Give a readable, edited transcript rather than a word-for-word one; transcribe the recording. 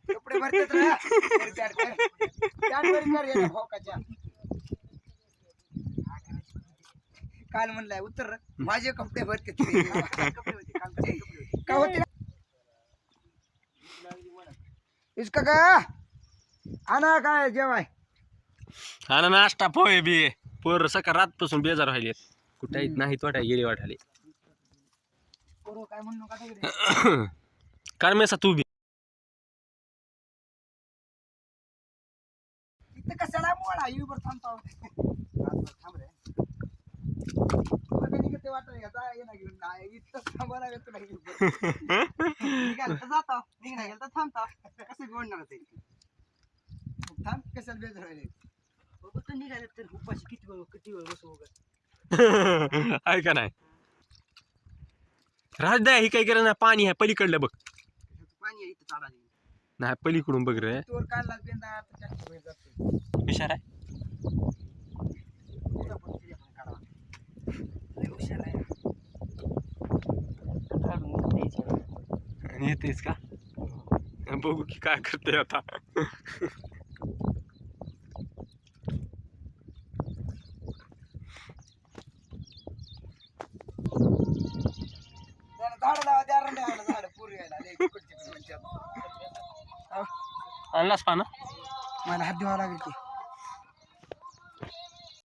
कपडे भरतात रे. काल म्हणलाय उत्तर माझे कपडे भरते का होते इसका का आणा काय जेवाय हा नाश्ता पोहे बी पोर सकाळ रातपासून बेजार राहिले कुठे नाही तोट्या गेली वाटाले काय म्हणू नका काय मेसा तू बी इथं कशाला मोळा युबर थांबतो थांब रे ते वाटत जा ये ना घेऊन काय इथं थांबा लागत नाही निघाल तर जातो निघाल तर थांबतो कसं बोलणार ते थांब कशाला बेजार राहिले बघ तू निघाले तर उपाशी किती वेळ बसू वगैरे ऐका नाही राजद्या ही काय केलं ना पाणी आहे पलीकडलं बघ पाणी आहे इथं चाला नाही पलीकडून बघ रे तोर काढला बेंदा बाहेर जातो हुशार आहे हुशार आहे येतेस का बघू की काय करते आता आणलास पाना मला हात धुवा लागेल की